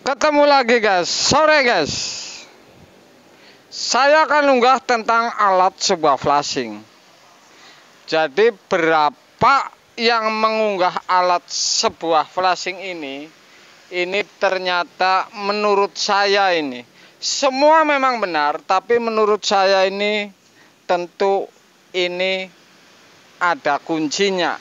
Ketemu lagi guys, sore guys. Saya akan unggah tentang alat sebuah flashing. Jadi berapa yang mengunggah alat sebuah flashing ini ternyata menurut saya ini semua memang benar, tapi menurut saya ini tentu ini ada kuncinya.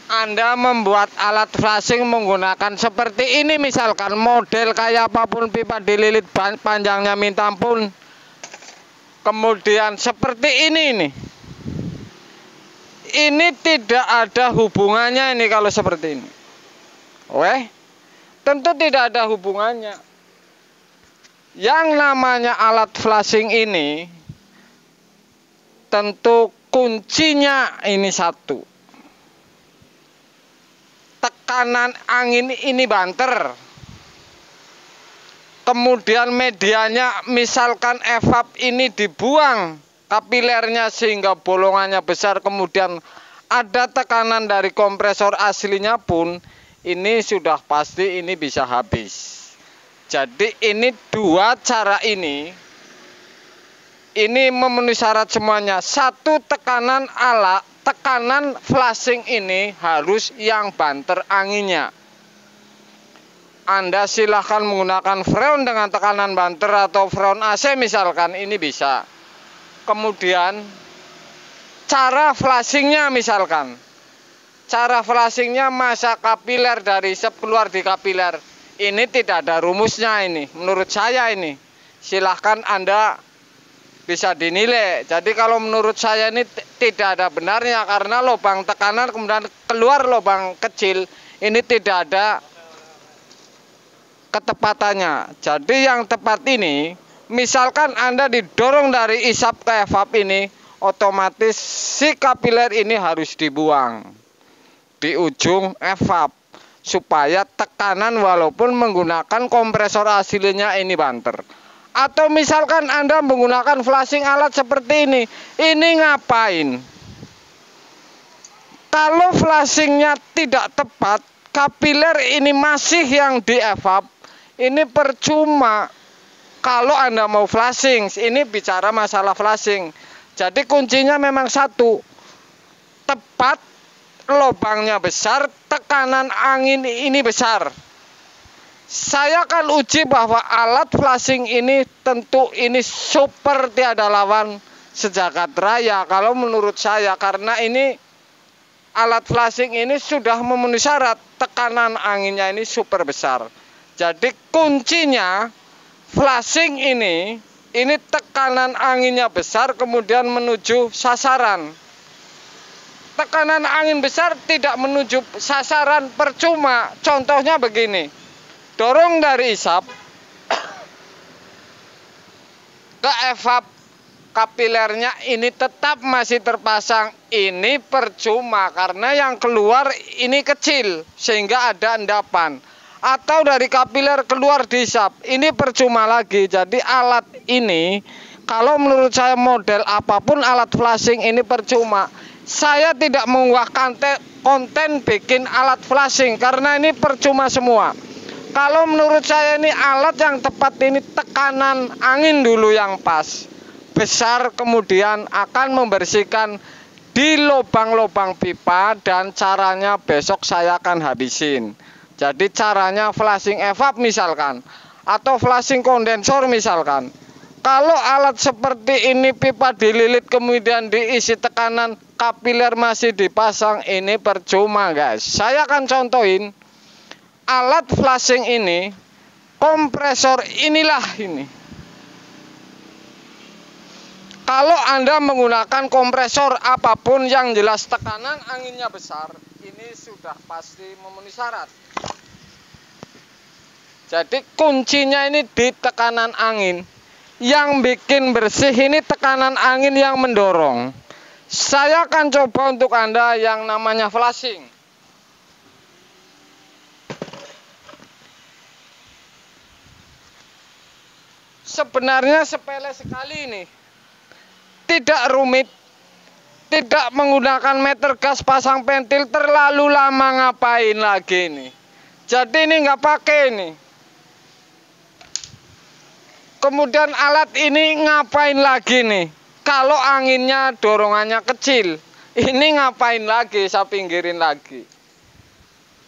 Anda membuat alat flashing menggunakan seperti ini, misalkan model kayak apapun, pipa dililit panjangnya minta ampun, kemudian seperti ini tidak ada hubungannya ini kalau seperti ini. Tentu tidak ada hubungannya. Yang namanya alat flashing ini tentu kuncinya ini satu, tekanan angin ini banter, kemudian medianya misalkan evap ini dibuang kapilernya sehingga bolongannya besar, kemudian ada tekanan dari kompresor aslinya pun ini sudah pasti ini bisa habis. Jadi ini dua cara ini memenuhi syarat semuanya. Satu, tekanan flashing ini harus yang banter anginnya. Anda silahkan menggunakan freon dengan tekanan banter atau freon AC misalkan, ini bisa. Kemudian cara flashingnya misalkan, cara flashingnya masa kapiler dari sep keluar di kapiler, ini tidak ada rumusnya ini. Menurut saya ini silahkan Anda bisa dinilai. Jadi kalau menurut saya ini tidak ada benarnya, karena lubang tekanan kemudian keluar lubang kecil, ini tidak ada ketepatannya. Jadi yang tepat ini, misalkan Anda didorong dari isap ke evap ini, otomatis si kapiler ini harus dibuang di ujung evap supaya tekanan walaupun menggunakan kompresor aslinya ini banter. Atau misalkan Anda menggunakan flashing alat seperti ini ngapain? Kalau flashingnya tidak tepat, kapiler ini masih yang di evap, ini percuma. Kalau Anda mau flashing, ini bicara masalah flashing. Jadi kuncinya memang satu, tepat, lubangnya besar, tekanan angin ini besar. Saya akan uji bahwa alat flashing ini tentu ini super tiada lawan sejagat raya kalau menurut saya, karena ini alat flashing ini sudah memenuhi syarat, tekanan anginnya ini super besar. Jadi kuncinya flashing ini tekanan anginnya besar kemudian menuju sasaran. Tekanan angin besar tidak menuju sasaran percuma. Contohnya begini, dorong dari isap ke evap, kapilernya ini tetap masih terpasang, ini percuma karena yang keluar ini kecil sehingga ada endapan. Atau dari kapiler keluar di isap, ini percuma lagi. Jadi alat ini kalau menurut saya model apapun alat flashing ini percuma. Saya tidak mengunggah konten bikin alat flashing karena ini percuma semua. Kalau menurut saya ini alat yang tepat ini tekanan angin dulu yang pas, besar, kemudian akan membersihkan di lubang-lubang pipa, dan caranya besok saya akan habisin. Jadi caranya flashing evap misalkan, atau flashing kondensor misalkan. Kalau alat seperti ini pipa dililit kemudian diisi tekanan, kapiler masih dipasang, ini percuma guys. Saya akan contohin alat flashing ini, kompresor inilah ini. Kalau Anda menggunakan kompresor apapun yang jelas tekanan anginnya besar, ini sudah pasti memenuhi syarat. Jadi kuncinya ini di tekanan angin. Yang bikin bersih ini tekanan angin yang mendorong. Saya akan coba untuk Anda yang namanya flashing. Sebenarnya sepele sekali ini. Tidak rumit, tidak menggunakan meter gas, pasang pentil, terlalu lama ngapain lagi ini. Jadi ini nggak pakai ini. Kemudian alat ini ngapain lagi nih? Kalau anginnya dorongannya kecil, ini ngapain lagi? Saya pinggirin lagi.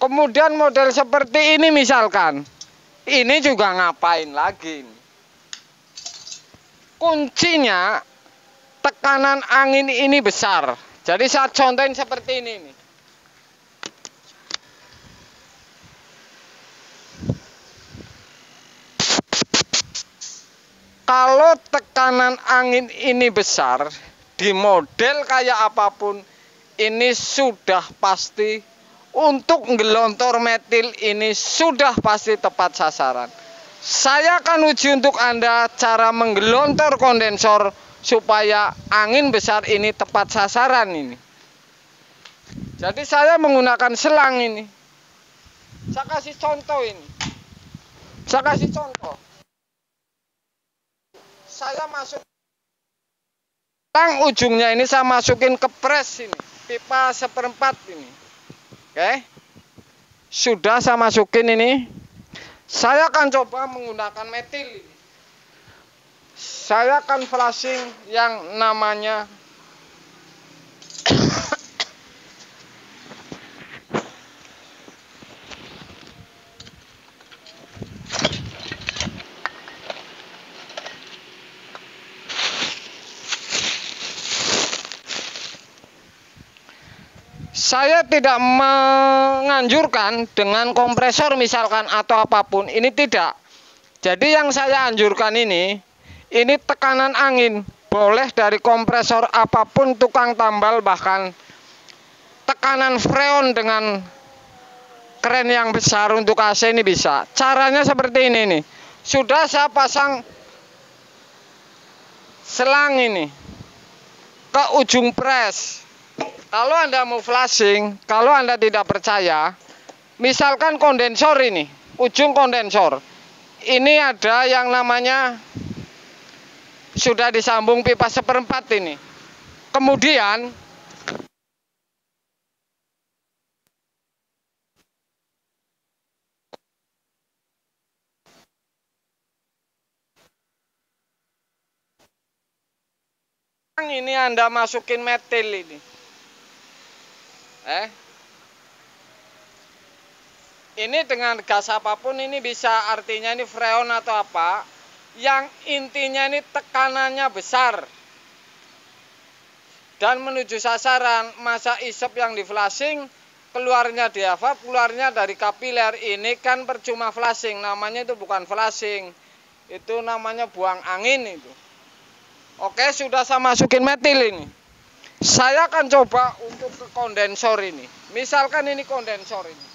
Kemudian model seperti ini misalkan, ini juga ngapain lagi? Kuncinya tekanan angin ini besar. Jadi saya contohin seperti ini nih. Kalau tekanan angin ini besar, di model kayak apapun, ini sudah pasti untuk gelontor metil ini sudah pasti tepat sasaran. Saya akan uji untuk Anda cara menggelontor kondensor supaya angin besar ini tepat sasaran ini. Jadi saya menggunakan selang ini. Saya kasih contoh ini. Saya kasih contoh. Saya masuk tang ujungnya ini saya masukin ke pres ini, pipa 1/4 ini. Oke. Sudah saya masukin ini. Saya akan coba menggunakan metil ini. Saya akan flashing yang namanya saya tidak menganjurkan dengan kompresor misalkan atau apapun, ini tidak. Jadi yang saya anjurkan ini tekanan angin. Boleh dari kompresor apapun, tukang tambal, bahkan tekanan freon dengan kren yang besar untuk AC ini bisa. Caranya seperti ini nih. Sudah saya pasang selang ini ke ujung pres. Kalau Anda mau flashing, kalau Anda tidak percaya, misalkan kondensor ini, ujung kondensor, ini ada yang namanya sudah disambung pipa 1/4 ini. Kemudian ini Anda masukin metil ini. Ini dengan gas apapun ini bisa, artinya ini freon atau apa. Yang intinya ini tekanannya besar. Dan menuju sasaran, masa isep yang di flashing, keluarnya diafab, keluarnya dari kapiler. Ini kan percuma flashing, namanya itu bukan flashing. Itu namanya buang angin itu. Oke, sudah saya masukin metil ini. Saya akan coba untuk ke kondensor ini. Misalkan ini kondensor ini.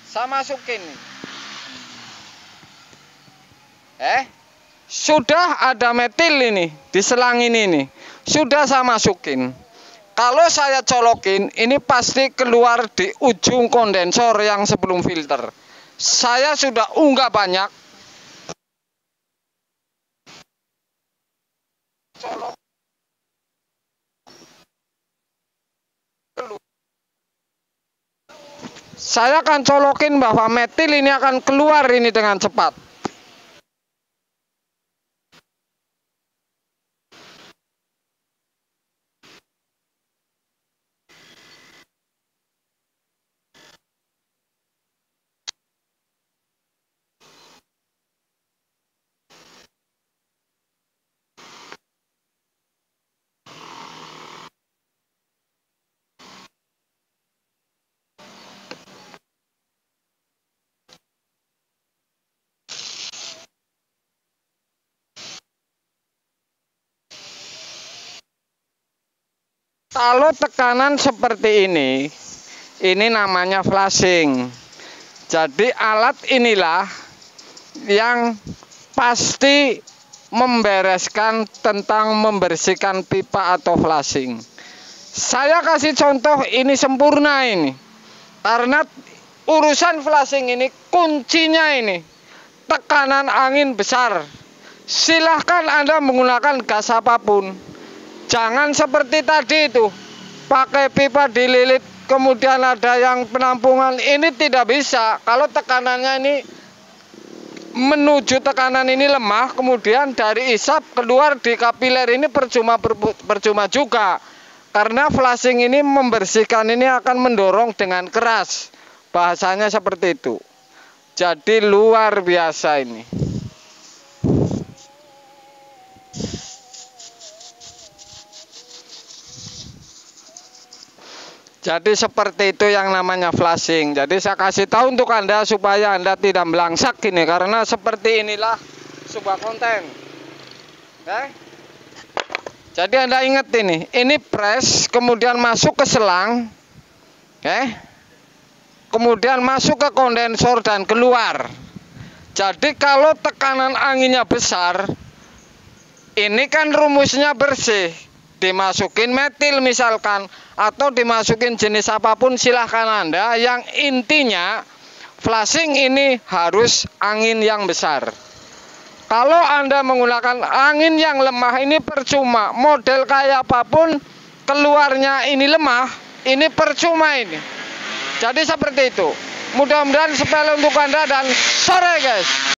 Saya masukin ini. Sudah ada metil ini di selang ini. Sudah saya masukin. Kalau saya colokin, ini pasti keluar di ujung kondensor yang sebelum filter. Saya sudah unggah banyak. Colok. Saya akan colokin bahwa metil ini akan keluar ini dengan cepat. Kalau tekanan seperti ini namanya flashing. Jadi alat inilah yang pasti membereskan tentang membersihkan pipa atau flashing. Saya kasih contoh ini sempurna ini. Karena urusan flashing ini kuncinya ini tekanan angin besar. Silahkan Anda menggunakan gas apapun. Jangan seperti tadi itu, pakai pipa dililit kemudian ada yang penampungan, ini tidak bisa. Kalau tekanannya ini menuju tekanan ini lemah, kemudian dari isap keluar di kapiler ini percuma juga. Karena flashing ini membersihkan ini akan mendorong dengan keras. Bahasanya seperti itu. Jadi luar biasa ini. Jadi seperti itu yang namanya flashing. Jadi saya kasih tahu untuk Anda supaya Anda tidak melangsak ini, karena seperti inilah sebuah konten. Oke? Jadi Anda ingat ini press, kemudian masuk ke selang, oke? Kemudian masuk ke kondensor dan keluar. Jadi kalau tekanan anginnya besar, ini kan rumusnya bersih. Dimasukin metil misalkan, atau dimasukin jenis apapun silahkan Anda. Yang intinya flashing ini harus angin yang besar. Kalau Anda menggunakan angin yang lemah ini percuma. Model kayak apapun keluarnya ini lemah, ini percuma ini. Jadi seperti itu. Mudah-mudahan sepele untuk Anda dan sore guys.